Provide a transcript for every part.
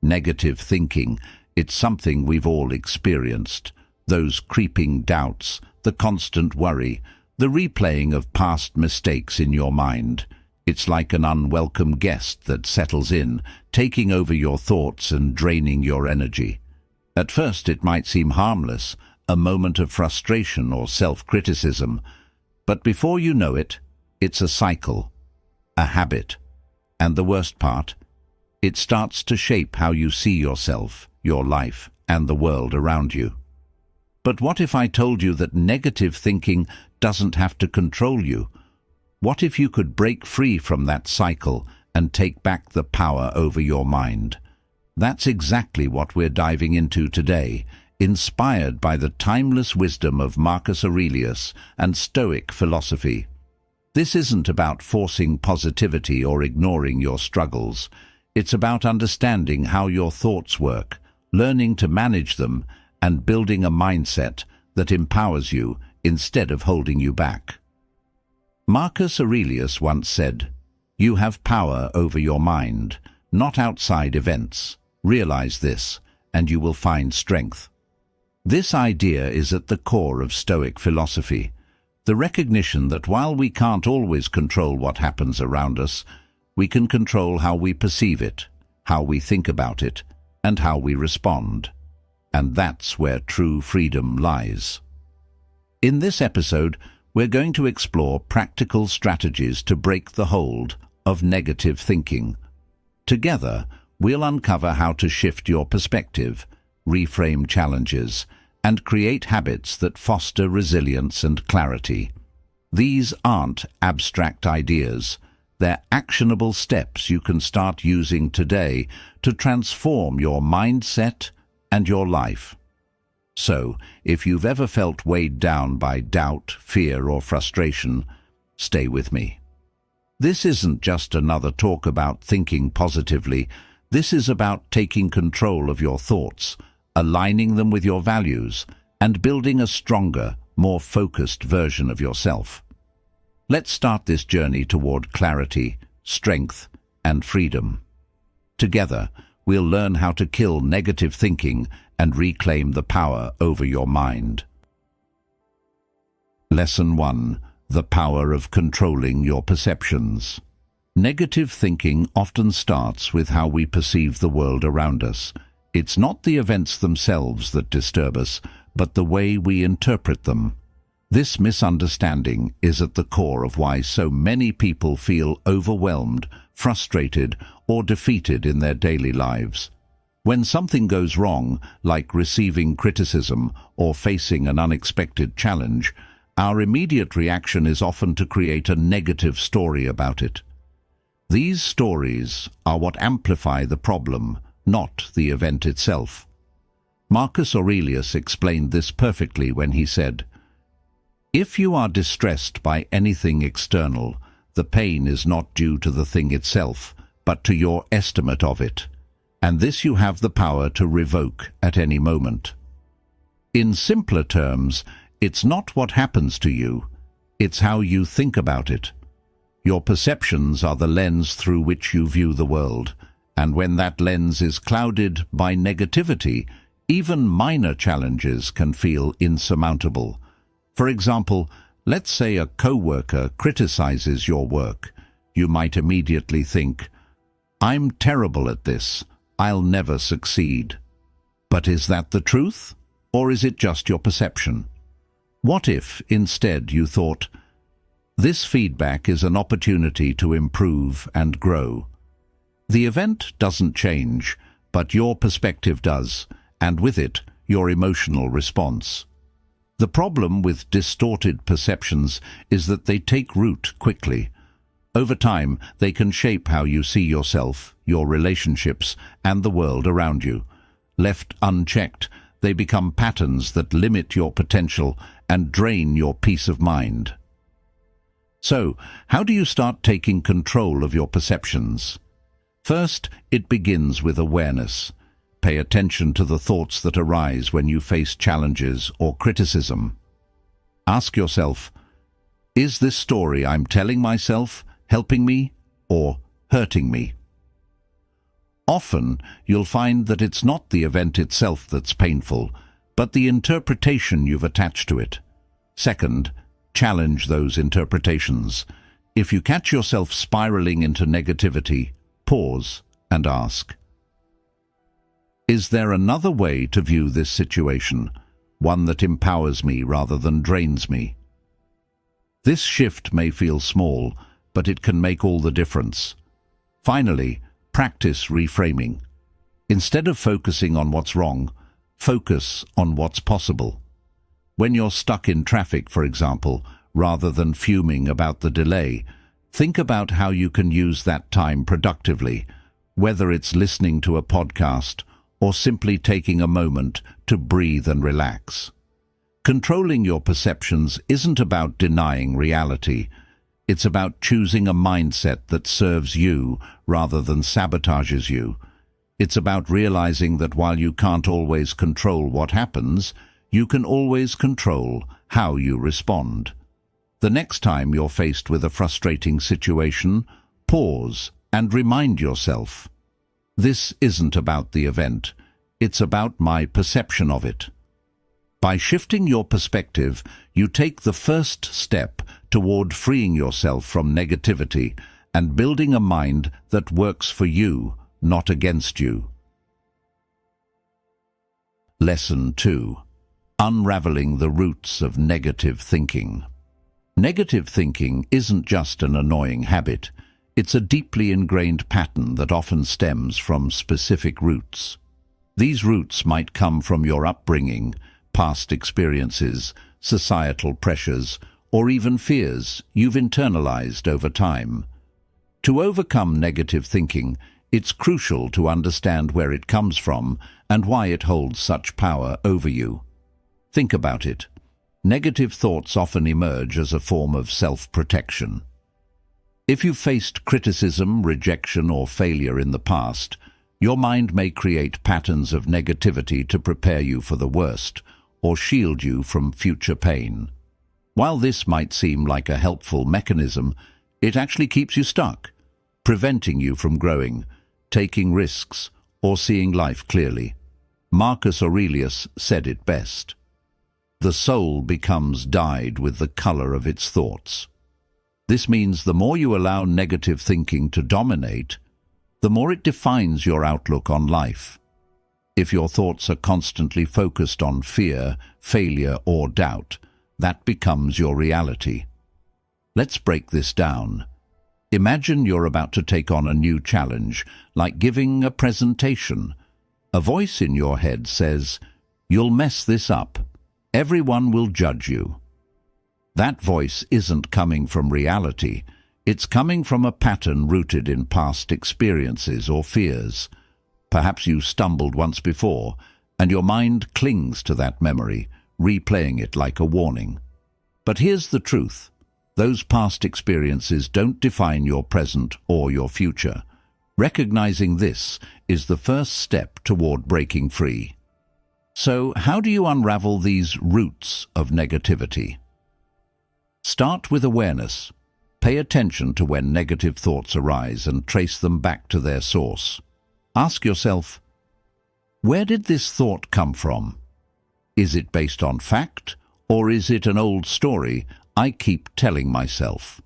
Negative thinking, it's something we've all experienced. Those creeping doubts, the constant worry, the replaying of past mistakes in your mind. It's like an unwelcome guest that settles in, taking over your thoughts and draining your energy. At first it might seem harmless, a moment of frustration or self-criticism, but before you know it, it's a cycle, a habit. And the worst part, it starts to shape how you see yourself, your life, and the world around you. But what if I told you that negative thinking doesn't have to control you? What if you could break free from that cycle and take back the power over your mind? That's exactly what we're diving into today, inspired by the timeless wisdom of Marcus Aurelius and Stoic philosophy. This isn't about forcing positivity or ignoring your struggles. It's about understanding how your thoughts work, learning to manage them, and building a mindset that empowers you instead of holding you back. Marcus Aurelius once said, "You have power over your mind, not outside events. Realize this, and you will find strength." This idea is at the core of Stoic philosophy, the recognition that while we can't always control what happens around us, we can control how we perceive it, how we think about it, and how we respond. And that's where true freedom lies. In this episode, we're going to explore practical strategies to break the hold of negative thinking. Together, we'll uncover how to shift your perspective, reframe challenges, and create habits that foster resilience and clarity. These aren't abstract ideas. They're actionable steps you can start using today to transform your mindset and your life. So, if you've ever felt weighed down by doubt, fear, or frustration, stay with me. This isn't just another talk about thinking positively. This is about taking control of your thoughts, aligning them with your values, and building a stronger, more focused version of yourself. Let's start this journey toward clarity, strength, and freedom. Together, we'll learn how to kill negative thinking and reclaim the power over your mind. Lesson 1. The power of controlling your perceptions. Negative thinking often starts with how we perceive the world around us. It's not the events themselves that disturb us, but the way we interpret them. This misunderstanding is at the core of why so many people feel overwhelmed, frustrated, or defeated in their daily lives. When something goes wrong, like receiving criticism or facing an unexpected challenge, our immediate reaction is often to create a negative story about it. These stories are what amplify the problem, not the event itself. Marcus Aurelius explained this perfectly when he said, "If you are distressed by anything external, the pain is not due to the thing itself, but to your estimate of it, and this you have the power to revoke at any moment." In simpler terms, it's not what happens to you, it's how you think about it. Your perceptions are the lens through which you view the world, and when that lens is clouded by negativity, even minor challenges can feel insurmountable. For example, let's say a co-worker criticizes your work. You might immediately think, "I'm terrible at this. I'll never succeed." But is that the truth? Or is it just your perception? What if, instead, you thought, "This feedback is an opportunity to improve and grow"? The event doesn't change, but your perspective does, and with it, your emotional response. The problem with distorted perceptions is that they take root quickly. Over time, they can shape how you see yourself, your relationships, and the world around you. Left unchecked, they become patterns that limit your potential and drain your peace of mind. So, how do you start taking control of your perceptions? First, it begins with awareness. Pay attention to the thoughts that arise when you face challenges or criticism. Ask yourself, is this story I'm telling myself helping me or hurting me? Often, you'll find that it's not the event itself that's painful, but the interpretation you've attached to it. Second, challenge those interpretations. If you catch yourself spiraling into negativity, pause and ask, is there another way to view this situation, one that empowers me rather than drains me? This shift may feel small, but it can make all the difference. Finally, practice reframing. Instead of focusing on what's wrong, focus on what's possible. When you're stuck in traffic, for example, rather than fuming about the delay, think about how you can use that time productively, whether it's listening to a podcast or simply taking a moment to breathe and relax. Controlling your perceptions isn't about denying reality. It's about choosing a mindset that serves you rather than sabotages you. It's about realizing that while you can't always control what happens, you can always control how you respond. The next time you're faced with a frustrating situation, pause and remind yourself, this isn't about the event, it's about my perception of it. By shifting your perspective, you take the first step toward freeing yourself from negativity and building a mind that works for you, not against you. Lesson 2. Unraveling the roots of negative thinking. Negative thinking isn't just an annoying habit. It's a deeply ingrained pattern that often stems from specific roots. These roots might come from your upbringing, past experiences, societal pressures, or even fears you've internalized over time. To overcome negative thinking, it's crucial to understand where it comes from and why it holds such power over you. Think about it. Negative thoughts often emerge as a form of self-protection. If you've faced criticism, rejection, or failure in the past, your mind may create patterns of negativity to prepare you for the worst or shield you from future pain. While this might seem like a helpful mechanism, it actually keeps you stuck, preventing you from growing, taking risks, or seeing life clearly. Marcus Aurelius said it best. The soul becomes dyed with the color of its thoughts. This means the more you allow negative thinking to dominate, the more it defines your outlook on life. If your thoughts are constantly focused on fear, failure, or doubt, that becomes your reality. Let's break this down. Imagine you're about to take on a new challenge, like giving a presentation. A voice in your head says, "You'll mess this up. Everyone will judge you." That voice isn't coming from reality. It's coming from a pattern rooted in past experiences or fears. Perhaps you stumbled once before, and your mind clings to that memory, replaying it like a warning. But here's the truth. Those past experiences don't define your present or your future. Recognizing this is the first step toward breaking free. So, how do you unravel these roots of negativity? Start with awareness. Pay attention to when negative thoughts arise and trace them back to their source. Ask yourself, where did this thought come from? Is it based on fact, or is it an old story I keep telling myself?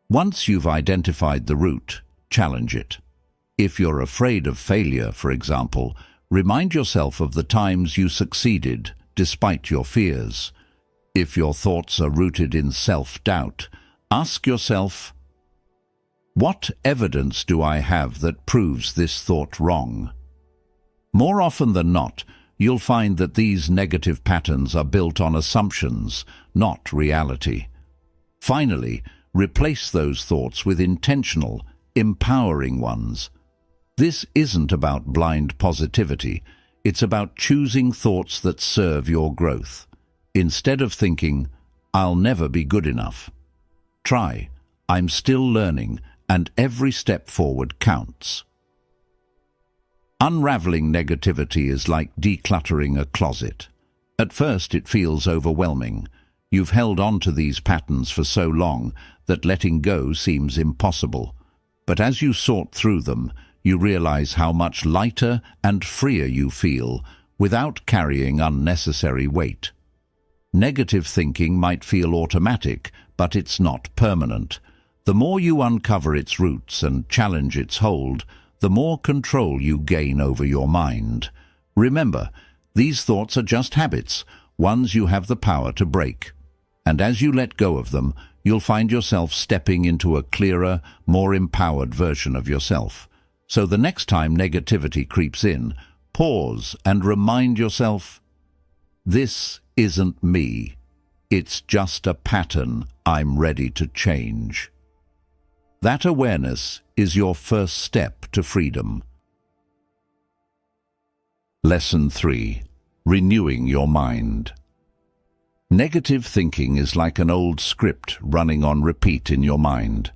Once you've identified the root, challenge it. If you're afraid of failure, for example, remind yourself of the times you succeeded despite your fears. If your thoughts are rooted in self-doubt, ask yourself, what evidence do I have that proves this thought wrong? More often than not, you'll find that these negative patterns are built on assumptions, not reality. Finally, replace those thoughts with intentional, empowering ones. This isn't about blind positivity. It's about choosing thoughts that serve your growth. Instead of thinking, "I'll never be good enough," try, "I'm still learning, and every step forward counts." Unraveling negativity is like decluttering a closet. At first it feels overwhelming. You've held on to these patterns for so long that letting go seems impossible. But as you sort through them, you realize how much lighter and freer you feel without carrying unnecessary weight. Negative thinking might feel automatic, but it's not permanent. The more you uncover its roots and challenge its hold, the more control you gain over your mind. Remember, these thoughts are just habits, ones you have the power to break. And as you let go of them, you'll find yourself stepping into a clearer, more empowered version of yourself. So the next time negativity creeps in, pause and remind yourself, this isn't me. It's just a pattern I'm ready to change. That awareness is your first step to freedom. Lesson 3. Renewing your mind. Negative thinking is like an old script running on repeat in your mind.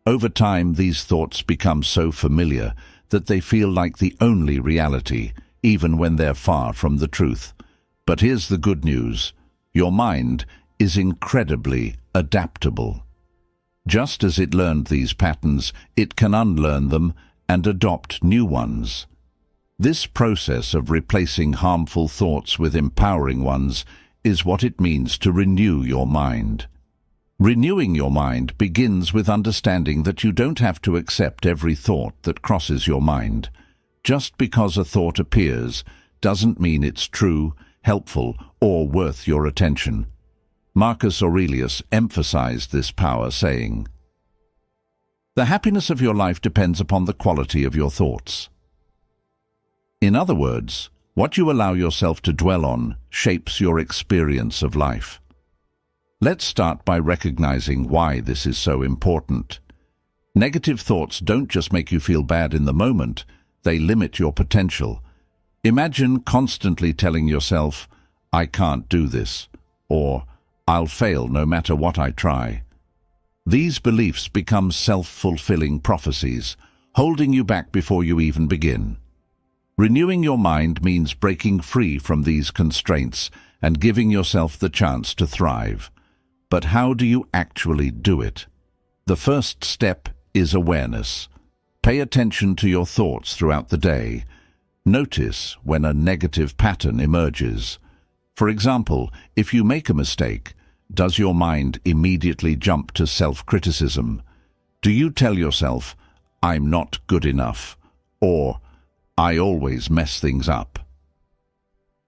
Over time, these thoughts become so familiar that they feel like the only reality, even when they're far from the truth. But here's the good news. Your mind is incredibly adaptable. Just as it learned these patterns, it can unlearn them and adopt new ones. This process of replacing harmful thoughts with empowering ones is what it means to renew your mind. Renewing your mind begins with understanding that you don't have to accept every thought that crosses your mind. Just because a thought appears doesn't mean it's true, helpful, or worth your attention. Marcus Aurelius emphasized this power, saying, "The happiness of your life depends upon the quality of your thoughts." In other words, what you allow yourself to dwell on shapes your experience of life. Let's start by recognizing why this is so important. Negative thoughts don't just make you feel bad in the moment, they limit your potential. Imagine constantly telling yourself, "I can't do this," or "I'll fail no matter what I try." These beliefs become self-fulfilling prophecies, holding you back before you even begin. Renewing your mind means breaking free from these constraints and giving yourself the chance to thrive. But how do you actually do it? The first step is awareness. Pay attention to your thoughts throughout the day. Notice when a negative pattern emerges. For example, if you make a mistake, does your mind immediately jump to self-criticism? Do you tell yourself, "I'm not good enough," or "I always mess things up"?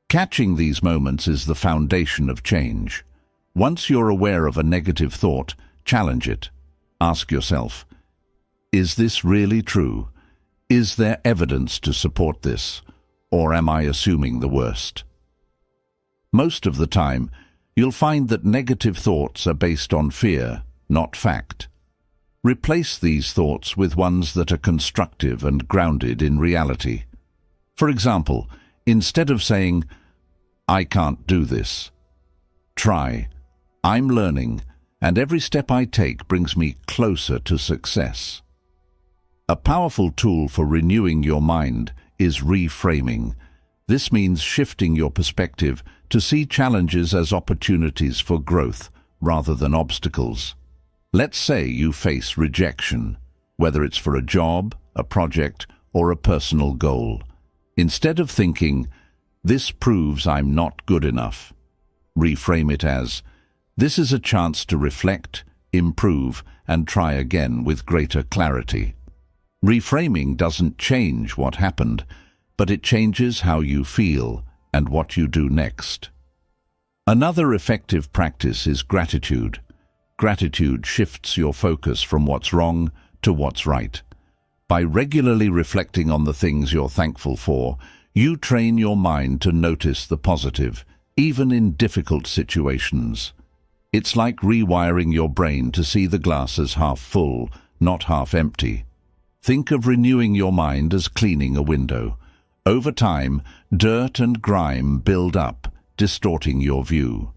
Catching these moments is the foundation of change. Once you're aware of a negative thought, challenge it. Ask yourself, is this really true? Is there evidence to support this? Or am I assuming the worst? Most of the time, you'll find that negative thoughts are based on fear, not fact. Replace these thoughts with ones that are constructive and grounded in reality. For example, instead of saying, "I can't do this," try, "I'm learning, and every step I take brings me closer to success." A powerful tool for renewing your mind is reframing. This means shifting your perspective to see challenges as opportunities for growth rather than obstacles. Let's say you face rejection, whether it's for a job, a project, or a personal goal. Instead of thinking, "This proves I'm not good enough," reframe it as, "This is a chance to reflect, improve, and try again with greater clarity." Reframing doesn't change what happened, but it changes how you feel and what you do next. Another effective practice is gratitude. Gratitude shifts your focus from what's wrong to what's right. By regularly reflecting on the things you're thankful for, you train your mind to notice the positive, even in difficult situations. It's like rewiring your brain to see the glass as half full, not half empty. Think of renewing your mind as cleaning a window. Over time, dirt and grime build up, distorting your view.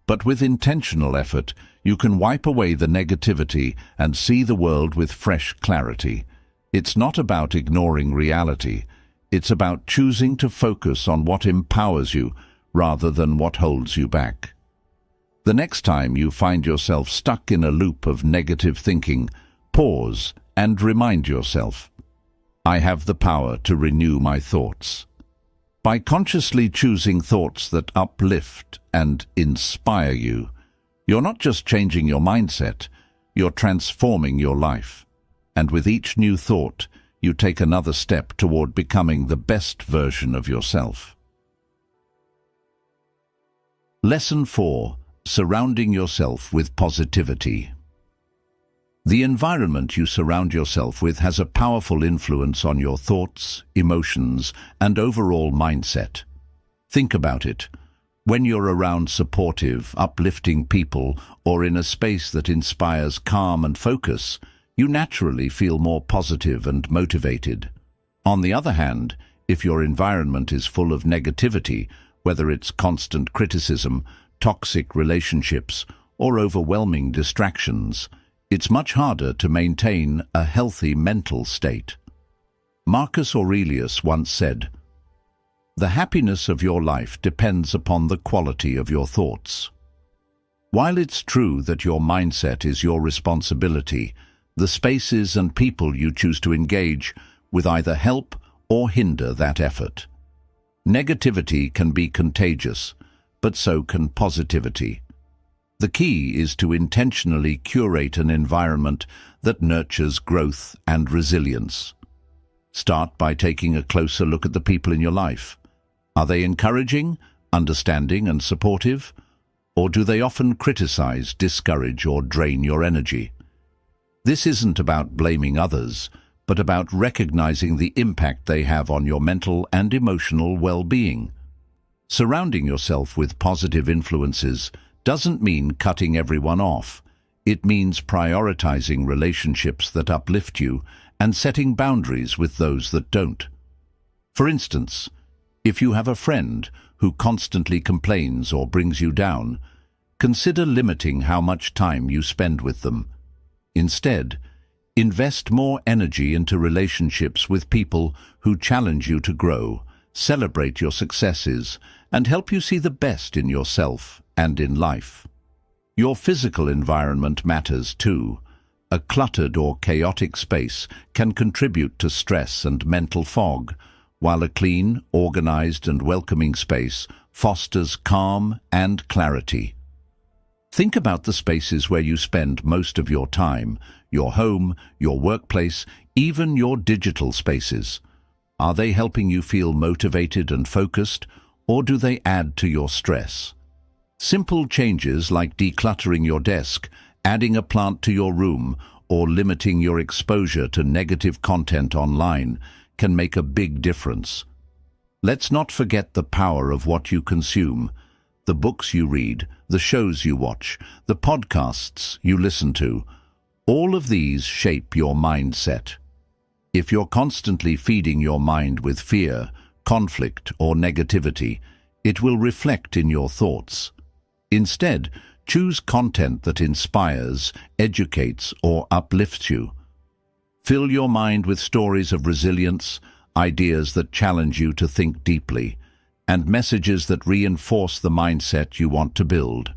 But with intentional effort, you can wipe away the negativity and see the world with fresh clarity. It's not about ignoring reality. It's about choosing to focus on what empowers you rather than what holds you back. The next time you find yourself stuck in a loop of negative thinking, pause and remind yourself, I have the power to renew my thoughts. By consciously choosing thoughts that uplift and inspire you, you're not just changing your mindset, you're transforming your life. And with each new thought, you take another step toward becoming the best version of yourself. Lesson 4. Surrounding yourself with positivity. The environment you surround yourself with has a powerful influence on your thoughts, emotions, and overall mindset. Think about it. When you're around supportive, uplifting people or in a space that inspires calm and focus, you naturally feel more positive and motivated. On the other hand, if your environment is full of negativity, whether it's constant criticism, toxic relationships, or overwhelming distractions, it's much harder to maintain a healthy mental state. Marcus Aurelius once said, "The happiness of your life depends upon the quality of your thoughts." While it's true that your mindset is your responsibility, the spaces and people you choose to engage with either help or hinder that effort. Negativity can be contagious, but so can positivity. The key is to intentionally curate an environment that nurtures growth and resilience. Start by taking a closer look at the people in your life. Are they encouraging, understanding, and supportive? Or do they often criticize, discourage, or drain your energy? This isn't about blaming others, but about recognizing the impact they have on your mental and emotional well-being. Surrounding yourself with positive influences doesn't mean cutting everyone off. It means prioritizing relationships that uplift you and setting boundaries with those that don't. For instance, if you have a friend who constantly complains or brings you down, consider limiting how much time you spend with them. Instead, invest more energy into relationships with people who challenge you to grow, celebrate your successes, and help you see the best in yourself and in life. Your physical environment matters too. A cluttered or chaotic space can contribute to stress and mental fog, while a clean, organized, and welcoming space fosters calm and clarity. Think about the spaces where you spend most of your time, your home, your workplace, even your digital spaces. Are they helping you feel motivated and focused, or do they add to your stress? Simple changes like decluttering your desk, adding a plant to your room, or limiting your exposure to negative content online can make a big difference. Let's not forget the power of what you consume. The books you read, the shows you watch, the podcasts you listen to, all of these shape your mindset. If you're constantly feeding your mind with fear, conflict, or negativity, it will reflect in your thoughts. Instead, choose content that inspires, educates, or uplifts you. Fill your mind with stories of resilience, ideas that challenge you to think deeply, and messages that reinforce the mindset you want to build.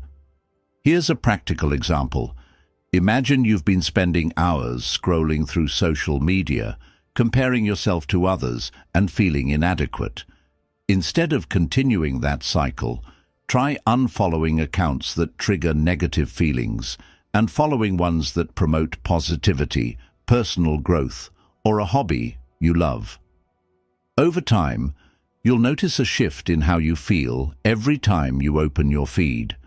Here's a practical example. Imagine you've been spending hours scrolling through social media, comparing yourself to others and feeling inadequate. Instead of continuing that cycle, try unfollowing accounts that trigger negative feelings and following ones that promote positivity, personal growth, or a hobby you love. Over time, you'll notice a shift in how you feel every time you open your feed.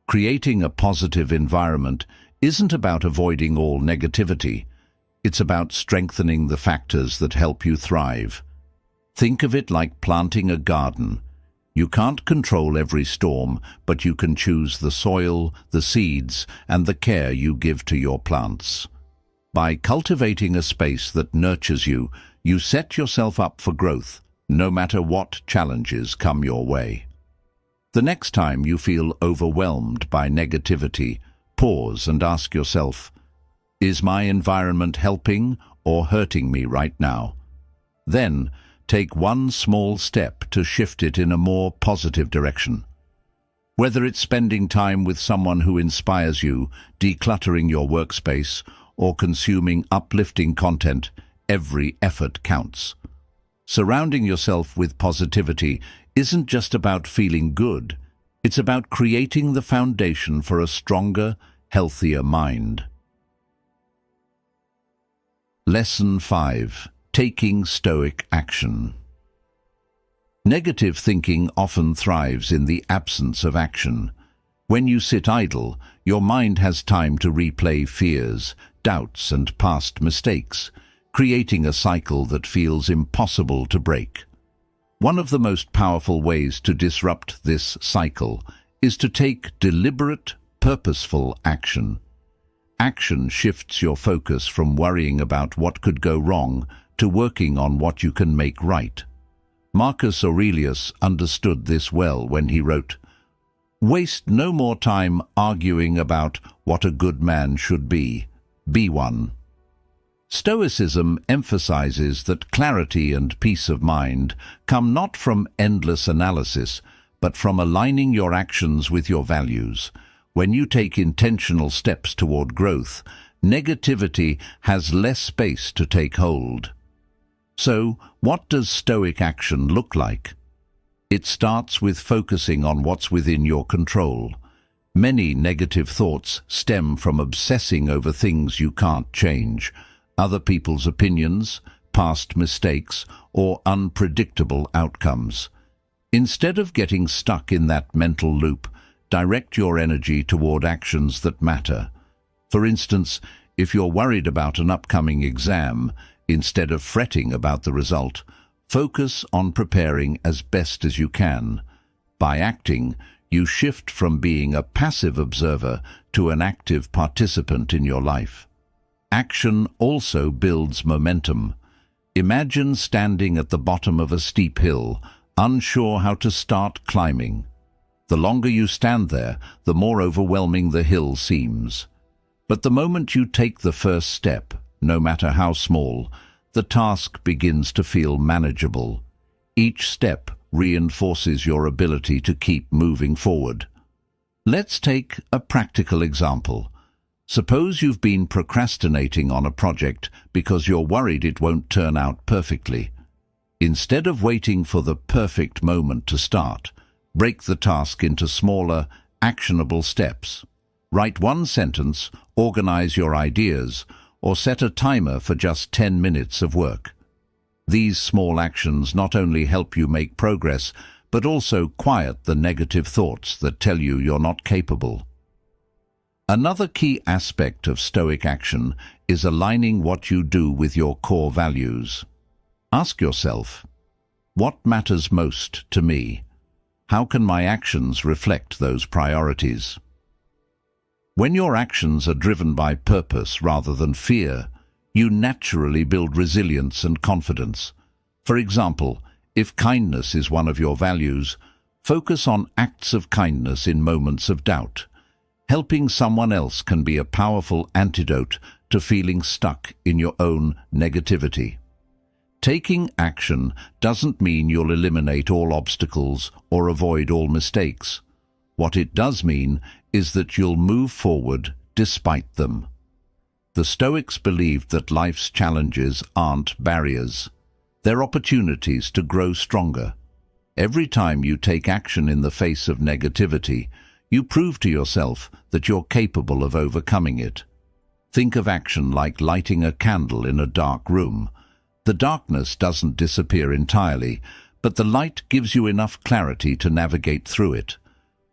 Creating a positive environment isn't about avoiding all negativity. It's about strengthening the factors that help you thrive. Think of it like planting a garden. You can't control every storm, but you can choose the soil, the seeds, and the care you give to your plants. By cultivating a space that nurtures you, you set yourself up for growth, no matter what challenges come your way. The next time you feel overwhelmed by negativity, pause and ask yourself, is my environment helping or hurting me right now? Then, take one small step to shift it in a more positive direction. Whether it's spending time with someone who inspires you, decluttering your workspace, or consuming uplifting content, Every effort counts. Surrounding yourself with positivity isn't just about feeling good. It's about creating the foundation for a stronger, healthier mind. Lesson 5. Taking Stoic Action. Negative thinking often thrives in the absence of action. When you sit idle, your mind has time to replay fears, doubts, and past mistakes, creating a cycle that feels impossible to break. One of the most powerful ways to disrupt this cycle is to take deliberate, purposeful action. Action shifts your focus from worrying about what could go wrong to working on what you can make right. Marcus Aurelius understood this well when he wrote, "Waste no more time arguing about what a good man should be. Be one." Stoicism emphasizes that clarity and peace of mind come not from endless analysis, but from aligning your actions with your values. When you take intentional steps toward growth, negativity has less space to take hold. So, what does Stoic action look like? It starts with focusing on what's within your control. Many negative thoughts stem from obsessing over things you can't change, other people's opinions, past mistakes, or unpredictable outcomes. Instead of getting stuck in that mental loop, direct your energy toward actions that matter. For instance, if you're worried about an upcoming exam, instead of fretting about the result, focus on preparing as best as you can. By acting, you shift from being a passive observer to an active participant in your life. Action also builds momentum. Imagine standing at the bottom of a steep hill, unsure how to start climbing. The longer you stand there, the more overwhelming the hill seems. But the moment you take the first step, no matter how small, the task begins to feel manageable. Each step reinforces your ability to keep moving forward. Let's take a practical example. Suppose you've been procrastinating on a project because you're worried it won't turn out perfectly. Instead of waiting for the perfect moment to start, break the task into smaller, actionable steps. Write one sentence, organize your ideas, or set a timer for just 10 minutes of work. These small actions not only help you make progress, but also quiet the negative thoughts that tell you you're not capable. Another key aspect of Stoic action is aligning what you do with your core values. Ask yourself, what matters most to me? How can my actions reflect those priorities? When your actions are driven by purpose rather than fear, you naturally build resilience and confidence. For example, if kindness is one of your values, focus on acts of kindness in moments of doubt. Helping someone else can be a powerful antidote to feeling stuck in your own negativity. Taking action doesn't mean you'll eliminate all obstacles or avoid all mistakes. What it does mean is that you'll move forward despite them. The Stoics believed that life's challenges aren't barriers. They're opportunities to grow stronger. Every time you take action in the face of negativity, you prove to yourself that you're capable of overcoming it. Think of action like lighting a candle in a dark room. The darkness doesn't disappear entirely, but the light gives you enough clarity to navigate through it.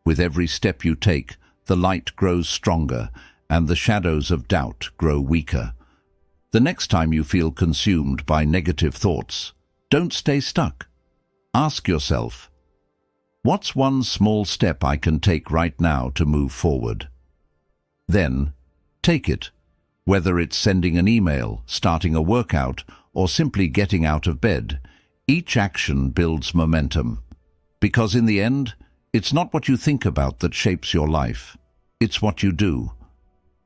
With every step you take, the light grows stronger, and the shadows of doubt grow weaker. The next time you feel consumed by negative thoughts, don't stay stuck. Ask yourself, what's one small step I can take right now to move forward? Then, take it. Whether it's sending an email, starting a workout, or simply getting out of bed, each action builds momentum. Because in the end, it's not what you think about that shapes your life. It's what you do.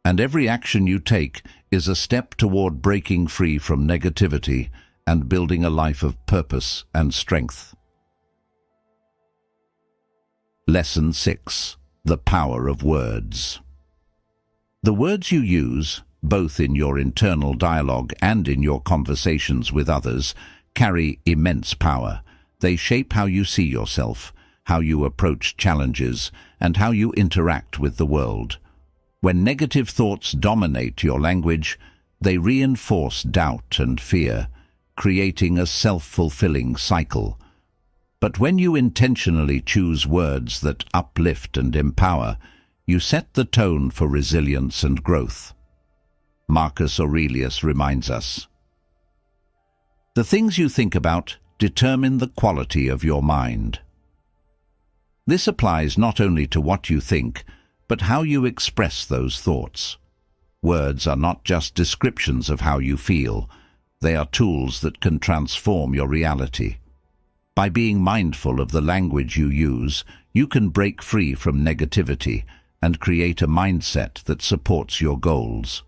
And every action you take is a step toward breaking free from negativity and building a life of purpose and strength. Lesson 6. The power of words. The words you use, both in your internal dialogue and in your conversations with others, carry immense power. They shape how you see yourself, how you approach challenges, and how you interact with the world. When negative thoughts dominate your language, they reinforce doubt and fear, creating a self-fulfilling cycle. But when you intentionally choose words that uplift and empower, you set the tone for resilience and growth. Marcus Aurelius reminds us, "The things you think about determine the quality of your mind." This applies not only to what you think, but how you express those thoughts. Words are not just descriptions of how you feel. They are tools that can transform your reality. By being mindful of the language you use, you can break free from negativity and create a mindset that supports your goals.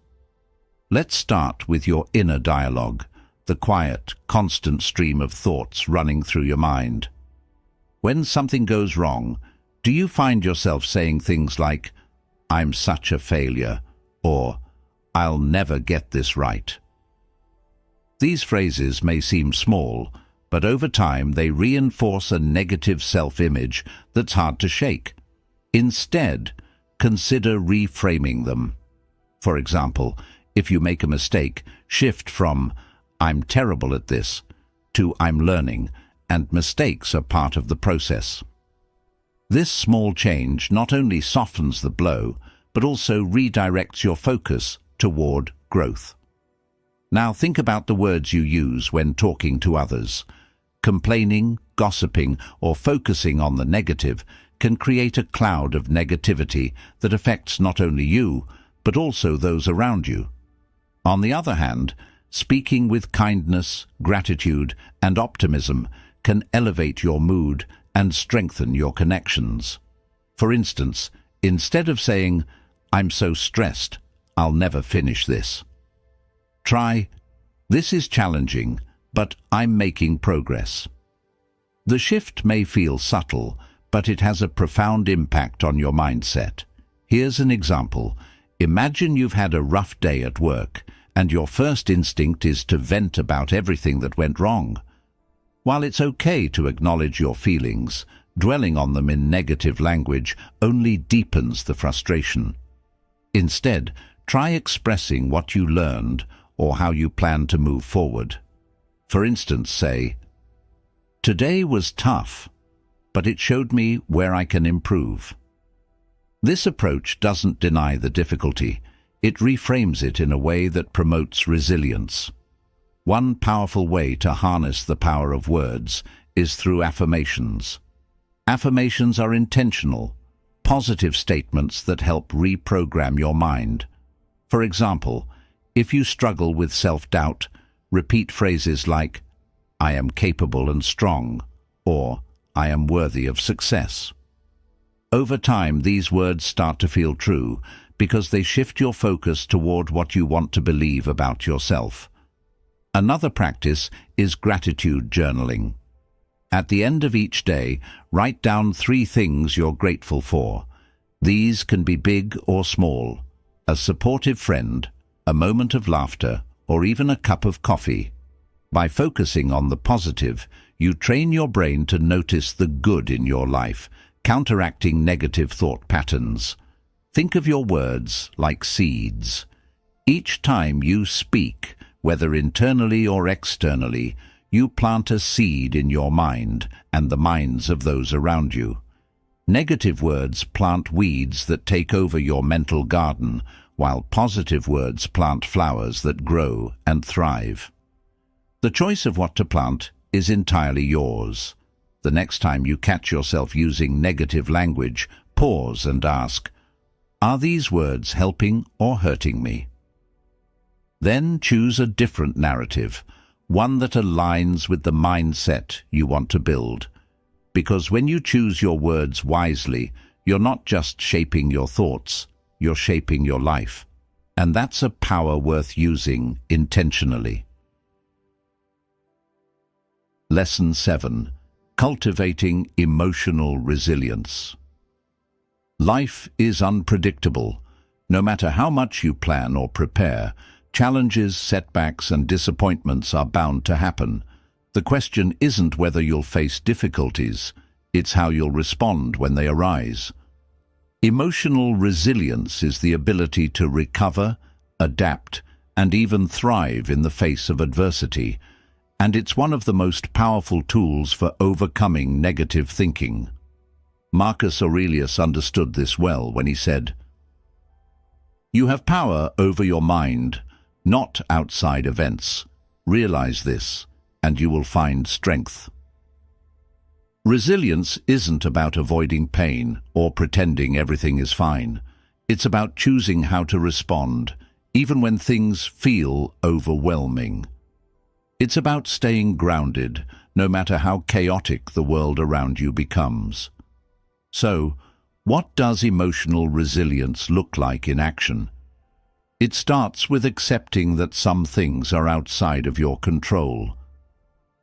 Let's start with your inner dialogue, the quiet, constant stream of thoughts running through your mind. When something goes wrong, do you find yourself saying things like, "I'm such a failure," or "I'll never get this right"? These phrases may seem small, but over time they reinforce a negative self-image that's hard to shake. Instead, consider reframing them. For example, if you make a mistake, shift from "I'm terrible at this" to "I'm learning, and mistakes are part of the process." This small change not only softens the blow, but also redirects your focus toward growth. Now think about the words you use when talking to others. Complaining, gossiping, or focusing on the negative can create a cloud of negativity that affects not only you, but also those around you. On the other hand, speaking with kindness, gratitude, and optimism can elevate your mood and strengthen your connections. For instance, instead of saying, "I'm so stressed, I'll never finish this," try, "This is challenging, but I'm making progress." The shift may feel subtle, but it has a profound impact on your mindset. Here's an example. Imagine you've had a rough day at work, and your first instinct is to vent about everything that went wrong. While it's okay to acknowledge your feelings, dwelling on them in negative language only deepens the frustration. Instead, try expressing what you learned or how you plan to move forward. For instance, say, "Today was tough, but it showed me where I can improve." This approach doesn't deny the difficulty. It reframes it in a way that promotes resilience. One powerful way to harness the power of words is through affirmations. Affirmations are intentional, positive statements that help reprogram your mind. For example, if you struggle with self-doubt, repeat phrases like, "I am capable and strong," or "I am worthy of success." Over time, these words start to feel true because they shift your focus toward what you want to believe about yourself. Another practice is gratitude journaling. At the end of each day, write down 3 things you're grateful for. These can be big or small: a supportive friend, a moment of laughter, or even a cup of coffee. By focusing on the positive, you train your brain to notice the good in your life, counteracting negative thought patterns. Think of your words like seeds. Each time you speak, whether internally or externally, you plant a seed in your mind and the minds of those around you. Negative words plant weeds that take over your mental garden, while positive words plant flowers that grow and thrive. The choice of what to plant is entirely yours. The next time you catch yourself using negative language, pause and ask, "Are these words helping or hurting me?" Then choose a different narrative, one that aligns with the mindset you want to build. Because when you choose your words wisely, you're not just shaping your thoughts, you're shaping your life. And that's a power worth using intentionally. Lesson 7. Cultivating emotional resilience. Life is unpredictable. No matter how much you plan or prepare, challenges, setbacks, and disappointments are bound to happen. The question isn't whether you'll face difficulties, it's how you'll respond when they arise. Emotional resilience is the ability to recover, adapt, and even thrive in the face of adversity, and it's one of the most powerful tools for overcoming negative thinking. Marcus Aurelius understood this well when he said, "You have power over your mind, not outside events. Realize this, and you will find strength." Resilience isn't about avoiding pain or pretending everything is fine. It's about choosing how to respond, even when things feel overwhelming. It's about staying grounded, no matter how chaotic the world around you becomes. So, what does emotional resilience look like in action? It starts with accepting that some things are outside of your control.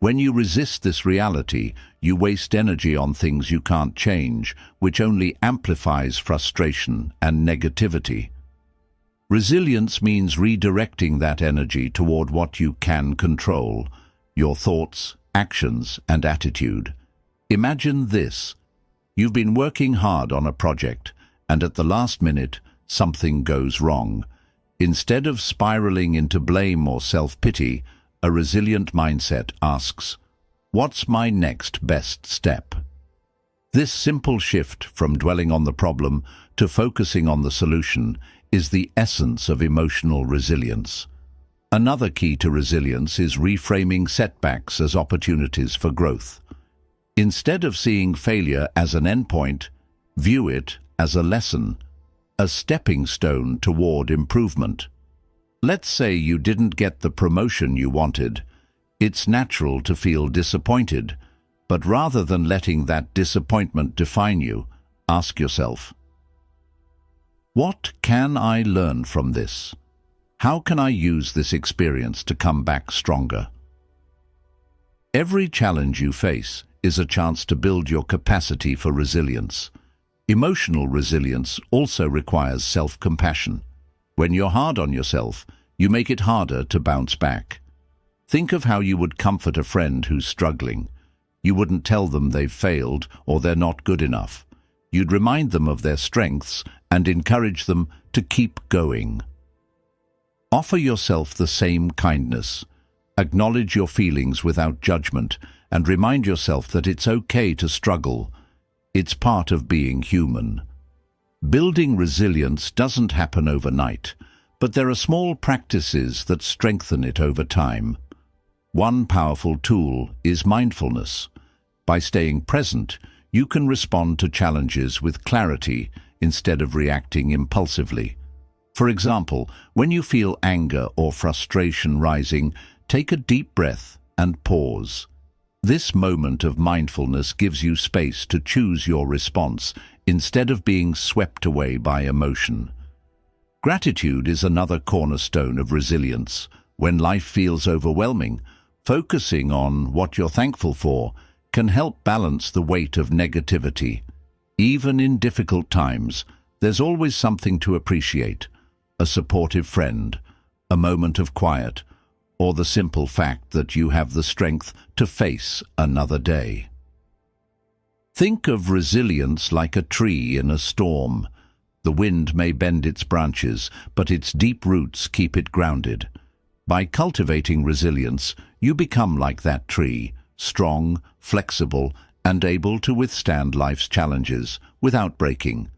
When you resist this reality, you waste energy on things you can't change, which only amplifies frustration and negativity. Resilience means redirecting that energy toward what you can control: your thoughts, actions, and attitude. Imagine this. You've been working hard on a project, and at the last minute, something goes wrong. Instead of spiraling into blame or self-pity, a resilient mindset asks, "What's my next best step?" This simple shift from dwelling on the problem to focusing on the solution is the essence of emotional resilience. Another key to resilience is reframing setbacks as opportunities for growth. Instead of seeing failure as an endpoint, view it as a lesson, a stepping stone toward improvement. Let's say you didn't get the promotion you wanted. It's natural to feel disappointed, but rather than letting that disappointment define you, ask yourself, what can I learn from this? How can I use this experience to come back stronger? Every challenge you face is a chance to build your capacity for resilience. Emotional resilience also requires self-compassion. When you're hard on yourself, you make it harder to bounce back. Think of how you would comfort a friend who's struggling. You wouldn't tell them they've failed or they're not good enough. You'd remind them of their strengths and encourage them to keep going. Offer yourself the same kindness. Acknowledge your feelings without judgment and remind yourself that it's okay to struggle. It's part of being human. Building resilience doesn't happen overnight, but there are small practices that strengthen it over time. One powerful tool is mindfulness. By staying present, you can respond to challenges with clarity instead of reacting impulsively. For example, when you feel anger or frustration rising, take a deep breath and pause. This moment of mindfulness gives you space to choose your response instead of being swept away by emotion. Gratitude is another cornerstone of resilience. When life feels overwhelming, focusing on what you're thankful for can help balance the weight of negativity. Even in difficult times, there's always something to appreciate: a supportive friend, a moment of quiet, or the simple fact that you have the strength to face another day. Think of resilience like a tree in a storm. The wind may bend its branches, but its deep roots keep it grounded. By cultivating resilience, you become like that tree, strong, flexible, and able to withstand life's challenges without breaking.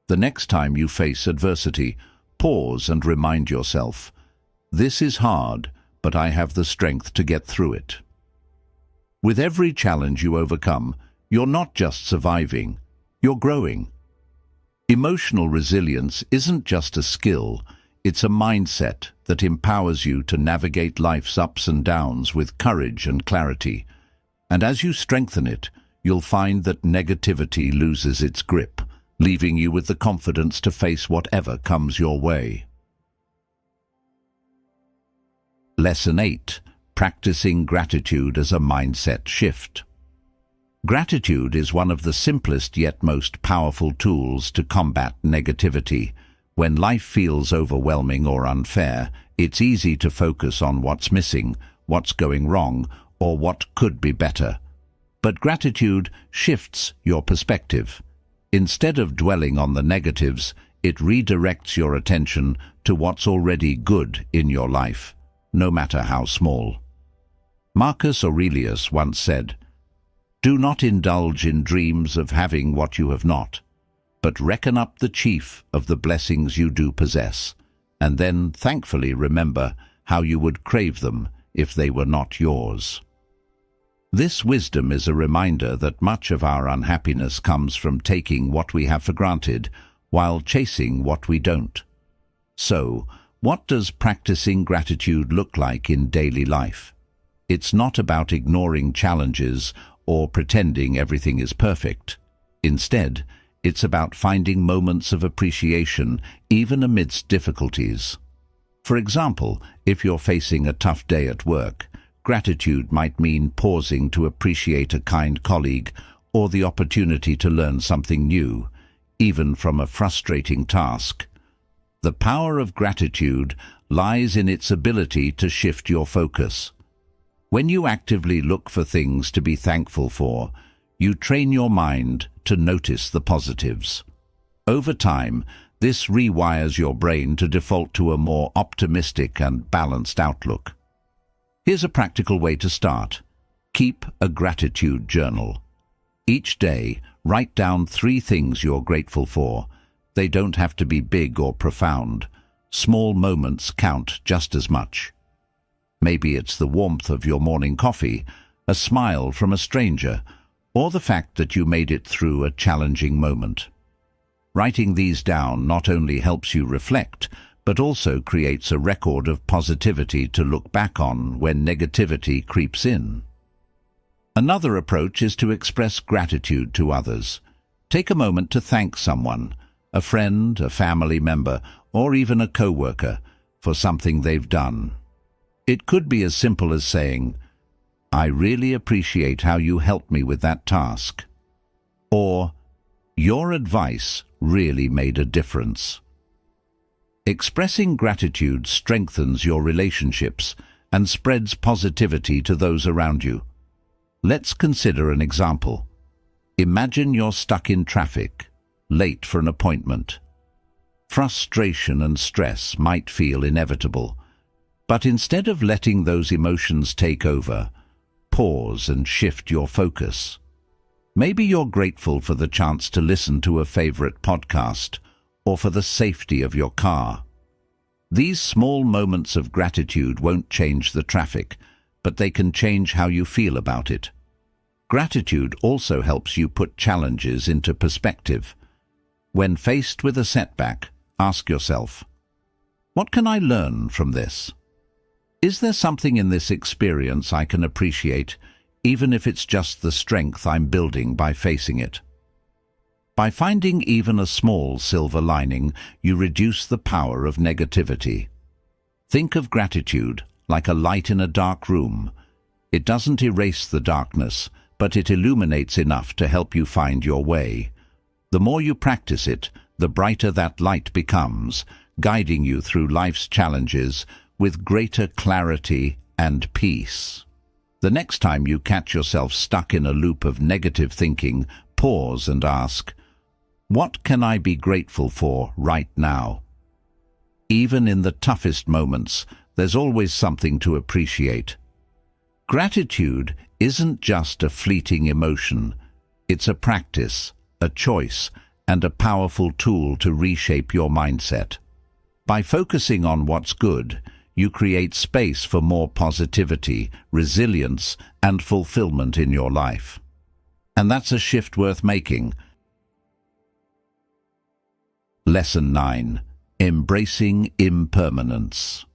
The next time you face adversity, pause and remind yourself, "This is hard, but I have the strength to get through it." With every challenge you overcome, you're not just surviving, you're growing. Emotional resilience isn't just a skill, it's a mindset that empowers you to navigate life's ups and downs with courage and clarity. And as you strengthen it, you'll find that negativity loses its grip, leaving you with the confidence to face whatever comes your way. Lesson 8. Practicing gratitude as a mindset shift. Gratitude is one of the simplest yet most powerful tools to combat negativity. When life feels overwhelming or unfair, it's easy to focus on what's missing, what's going wrong, or what could be better. But gratitude shifts your perspective. Instead of dwelling on the negatives, it redirects your attention to what's already good in your life, no matter how small. Marcus Aurelius once said, "Do not indulge in dreams of having what you have not, but reckon up the chief of the blessings you do possess, and then thankfully remember how you would crave them if they were not yours." This wisdom is a reminder that much of our unhappiness comes from taking what we have for granted while chasing what we don't. So, what does practicing gratitude look like in daily life? It's not about ignoring challenges or pretending everything is perfect. Instead, it's about finding moments of appreciation even amidst difficulties. For example, if you're facing a tough day at work, gratitude might mean pausing to appreciate a kind colleague or the opportunity to learn something new, even from a frustrating task. The power of gratitude lies in its ability to shift your focus. When you actively look for things to be thankful for, you train your mind to notice the positives. Over time, this rewires your brain to default to a more optimistic and balanced outlook. Here's a practical way to start. Keep a gratitude journal. Each day, write down 3 things you're grateful for. They don't have to be big or profound. Small moments count just as much. Maybe it's the warmth of your morning coffee, a smile from a stranger, or the fact that you made it through a challenging moment. Writing these down not only helps you reflect, but also creates a record of positivity to look back on when negativity creeps in. Another approach is to express gratitude to others. Take a moment to thank someone, a friend, a family member, or even a coworker, for something they've done. It could be as simple as saying, "I really appreciate how you helped me with that task," or "Your advice really made a difference." Expressing gratitude strengthens your relationships and spreads positivity to those around you. Let's consider an example. Imagine you're stuck in traffic, late for an appointment. Frustration and stress might feel inevitable, but instead of letting those emotions take over, pause and shift your focus. Maybe you're grateful for the chance to listen to a favorite podcast or for the safety of your car. These small moments of gratitude won't change the traffic, but they can change how you feel about it. Gratitude also helps you put challenges into perspective. When faced with a setback, ask yourself, what can I learn from this? Is there something in this experience I can appreciate, even if it's just the strength I'm building by facing it? By finding even a small silver lining, you reduce the power of negativity. Think of gratitude like a light in a dark room. It doesn't erase the darkness, but it illuminates enough to help you find your way. The more you practice it, the brighter that light becomes, guiding you through life's challenges with greater clarity and peace. The next time you catch yourself stuck in a loop of negative thinking, pause and ask, what can I be grateful for right now? Even in the toughest moments, there's always something to appreciate. Gratitude isn't just a fleeting emotion. It's a practice, a choice, and a powerful tool to reshape your mindset. By focusing on what's good, you create space for more positivity, resilience, and fulfillment in your life. And that's a shift worth making. Lesson 9. Embracing impermanence.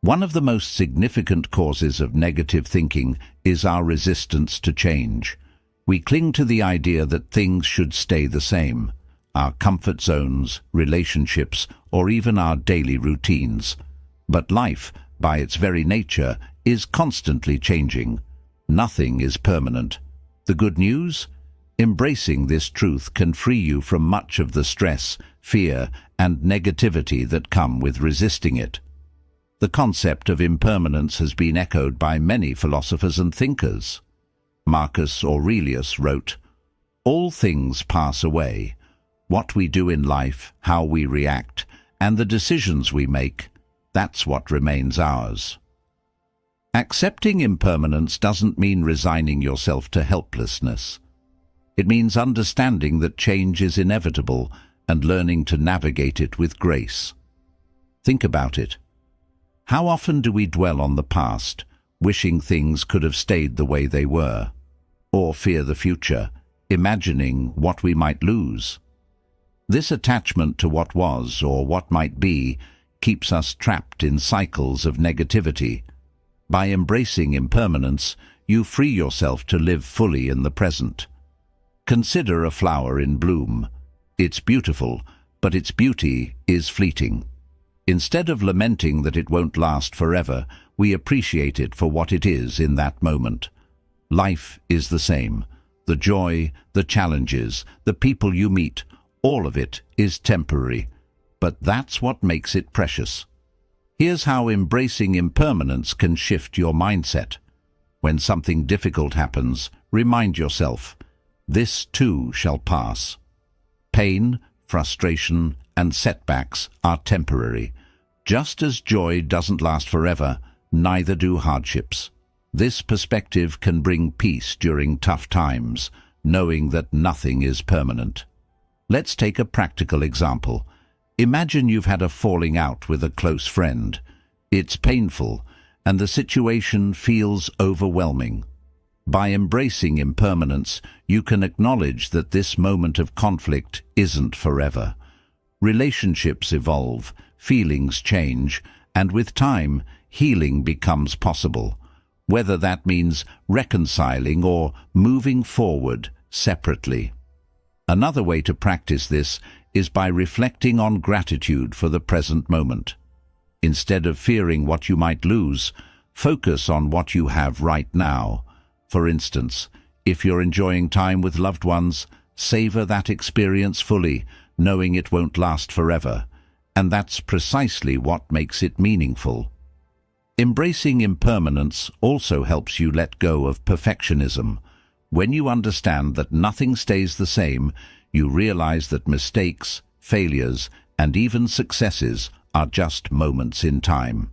One of the most significant causes of negative thinking is our resistance to change. We cling to the idea that things should stay the same, our comfort zones, relationships, or even our daily routines. But life, by its very nature, is constantly changing. Nothing is permanent. The good news? Embracing this truth can free you from much of the stress, fear, and negativity that come with resisting it. The concept of impermanence has been echoed by many philosophers and thinkers. Marcus Aurelius wrote, "All things pass away. What we do in life, how we react, and the decisions we make, that's what remains ours." Accepting impermanence doesn't mean resigning yourself to helplessness. It means understanding that change is inevitable and learning to navigate it with grace. Think about it. How often do we dwell on the past, wishing things could have stayed the way they were, or fear the future, imagining what we might lose? This attachment to what was or what might be keeps us trapped in cycles of negativity. By embracing impermanence, you free yourself to live fully in the present. Consider a flower in bloom. It's beautiful, but its beauty is fleeting. Instead of lamenting that it won't last forever, we appreciate it for what it is in that moment. Life is the same. The joy, the challenges, the people you meet, all of it is temporary. But that's what makes it precious. Here's how embracing impermanence can shift your mindset. When something difficult happens, remind yourself, this too shall pass. Pain, frustration, and setbacks are temporary. Just as joy doesn't last forever, neither do hardships. This perspective can bring peace during tough times, knowing that nothing is permanent. Let's take a practical example. Imagine you've had a falling out with a close friend. It's painful, and the situation feels overwhelming. By embracing impermanence, you can acknowledge that this moment of conflict isn't forever. Relationships evolve, feelings change, and with time, healing becomes possible, whether that means reconciling or moving forward separately. Another way to practice this is by reflecting on gratitude for the present moment. Instead of fearing what you might lose, focus on what you have right now. For instance, if you're enjoying time with loved ones, savor that experience fully, knowing it won't last forever. And that's precisely what makes it meaningful. Embracing impermanence also helps you let go of perfectionism. When you understand that nothing stays the same, you realize that mistakes, failures, and even successes are just moments in time.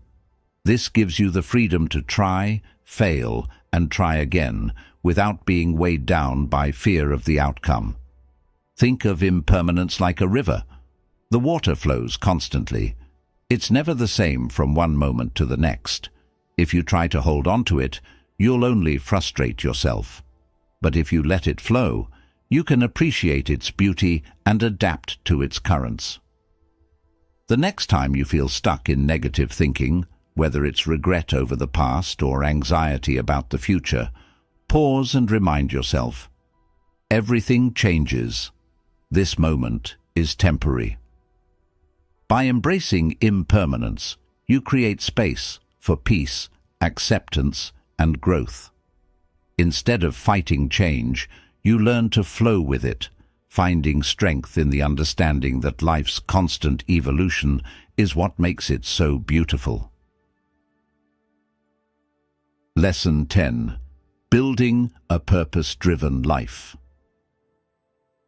This gives you the freedom to try, fail, and try again without being weighed down by fear of the outcome. Think of impermanence like a river. The water flows constantly. It's never the same from one moment to the next. If you try to hold on to it, you'll only frustrate yourself. But if you let it flow, you can appreciate its beauty and adapt to its currents. The next time you feel stuck in negative thinking, whether it's regret over the past or anxiety about the future, pause and remind yourself, everything changes. This moment is temporary. By embracing impermanence, you create space for peace, acceptance, and growth. Instead of fighting change, you learn to flow with it, finding strength in the understanding that life's constant evolution is what makes it so beautiful. Lesson 10. Building a purpose-driven life.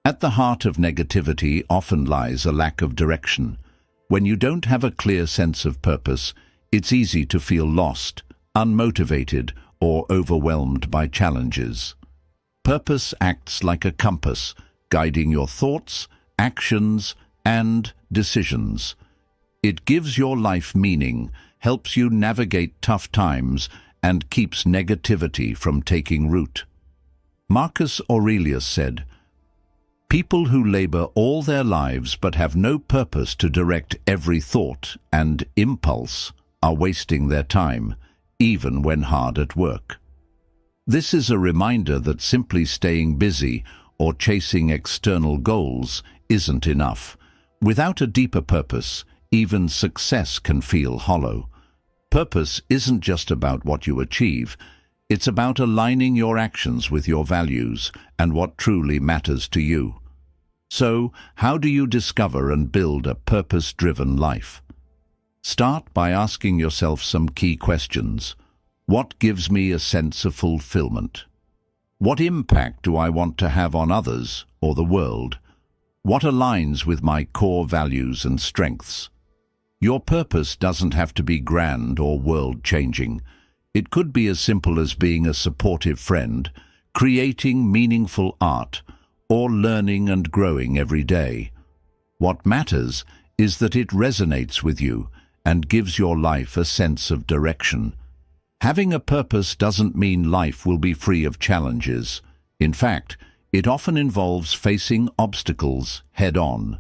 At the heart of negativity often lies a lack of direction. When you don't have a clear sense of purpose, it's easy to feel lost, unmotivated, or overwhelmed by challenges. Purpose acts like a compass, guiding your thoughts, actions, and decisions. It gives your life meaning, helps you navigate tough times, and keeps negativity from taking root. Marcus Aurelius said, "People who labor all their lives but have no purpose to direct every thought and impulse are wasting their time, even when hard at work." This is a reminder that simply staying busy or chasing external goals isn't enough. Without a deeper purpose, even success can feel hollow. Purpose isn't just about what you achieve. It's about aligning your actions with your values and what truly matters to you. So, how do you discover and build a purpose-driven life? Start by asking yourself some key questions. What gives me a sense of fulfillment? What impact do I want to have on others or the world? What aligns with my core values and strengths? Your purpose doesn't have to be grand or world-changing. It could be as simple as being a supportive friend, creating meaningful art, or learning and growing every day. What matters is that it resonates with you and gives your life a sense of direction. Having a purpose doesn't mean life will be free of challenges. In fact, it often involves facing obstacles head-on.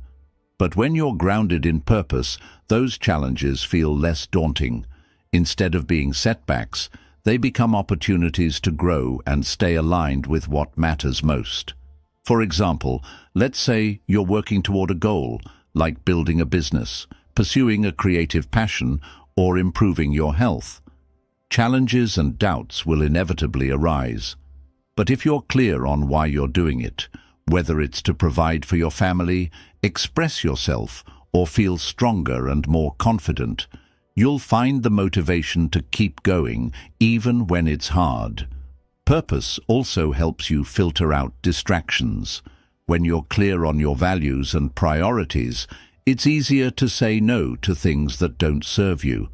But when you're grounded in purpose, those challenges feel less daunting. Instead of being setbacks, they become opportunities to grow and stay aligned with what matters most. For example, let's say you're working toward a goal, like building a business, pursuing a creative passion, or improving your health. Challenges and doubts will inevitably arise. But if you're clear on why you're doing it, whether it's to provide for your family, express yourself, or feel stronger and more confident, you'll find the motivation to keep going even when it's hard. Purpose also helps you filter out distractions. When you're clear on your values and priorities, it's easier to say no to things that don't serve you.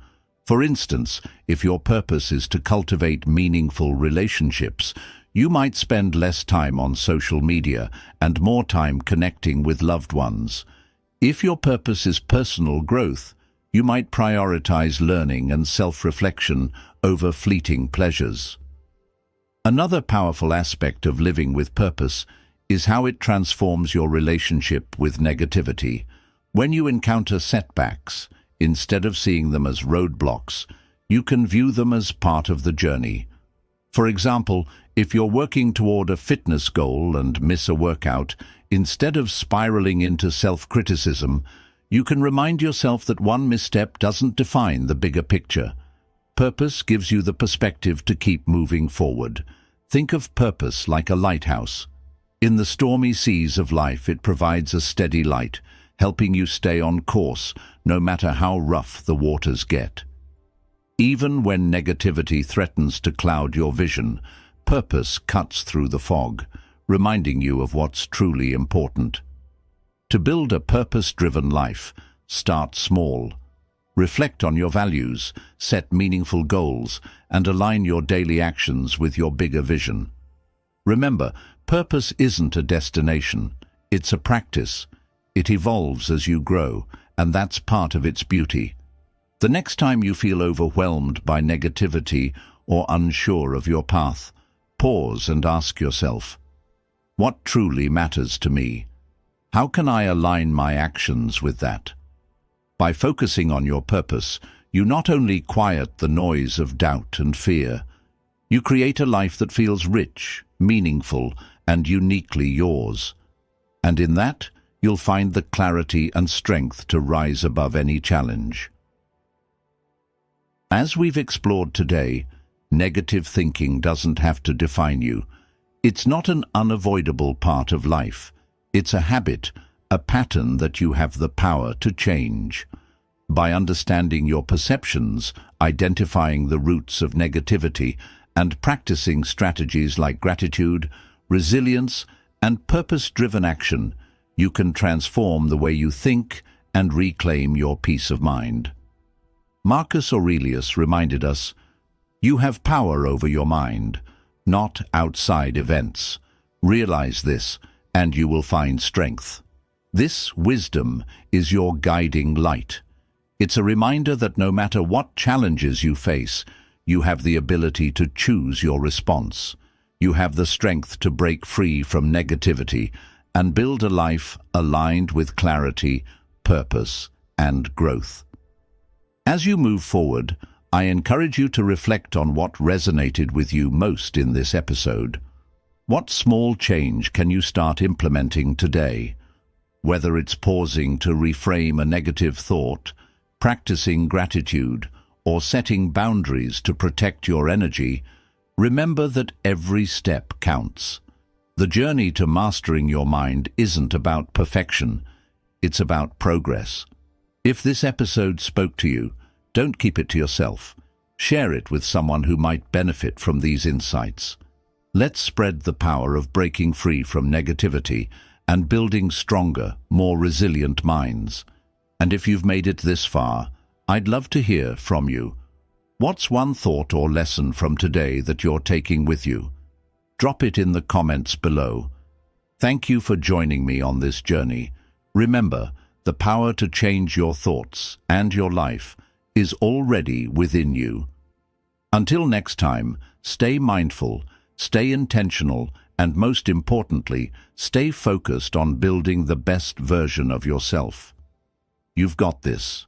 For instance, if your purpose is to cultivate meaningful relationships, you might spend less time on social media and more time connecting with loved ones. If your purpose is personal growth, you might prioritize learning and self-reflection over fleeting pleasures. Another powerful aspect of living with purpose is how it transforms your relationship with negativity. When you encounter setbacks, instead of seeing them as roadblocks, you can view them as part of the journey. For example, if you're working toward a fitness goal and miss a workout, instead of spiraling into self-criticism, you can remind yourself that one misstep doesn't define the bigger picture. Purpose gives you the perspective to keep moving forward. Think of purpose like a lighthouse. In the stormy seas of life, it provides a steady light, helping you stay on course, no matter how rough the waters get. Even when negativity threatens to cloud your vision, purpose cuts through the fog, reminding you of what's truly important. To build a purpose-driven life, start small. Reflect on your values, set meaningful goals, and align your daily actions with your bigger vision. Remember, purpose isn't a destination, it's a practice. It evolves as you grow, and that's part of its beauty. The next time you feel overwhelmed by negativity or unsure of your path, pause and ask yourself, what truly matters to me? How can I align my actions with that? By focusing on your purpose, you not only quiet the noise of doubt and fear, you create a life that feels rich, meaningful, and uniquely yours. And in that, you'll find the clarity and strength to rise above any challenge. As we've explored today, negative thinking doesn't have to define you. It's not an unavoidable part of life. It's a habit, a pattern that you have the power to change. By understanding your perceptions, identifying the roots of negativity, and practicing strategies like gratitude, resilience, and purpose-driven action, you can transform the way you think and reclaim your peace of mind. Marcus Aurelius reminded us, "You have power over your mind, not outside events. Realize this, and you will find strength." This wisdom is your guiding light. It's a reminder that no matter what challenges you face, you have the ability to choose your response. You have the strength to break free from negativity and build a life aligned with clarity, purpose, and growth. As you move forward, I encourage you to reflect on what resonated with you most in this episode. What small change can you start implementing today? Whether it's pausing to reframe a negative thought, practicing gratitude, or setting boundaries to protect your energy, Remember that every step counts. The journey to mastering your mind isn't about perfection, it's about progress. If this episode spoke to you, don't keep it to yourself. Share it with someone who might benefit from these insights. Let's spread the power of breaking free from negativity and building stronger, more resilient minds. And if you've made it this far, I'd love to hear from you. What's one thought or lesson from today that you're taking with you? Drop it in the comments below. Thank you for joining me on this journey. Remember, the power to change your thoughts and your life is already within you. Until next time, stay mindful, stay intentional, and most importantly, stay focused on building the best version of yourself. You've got this.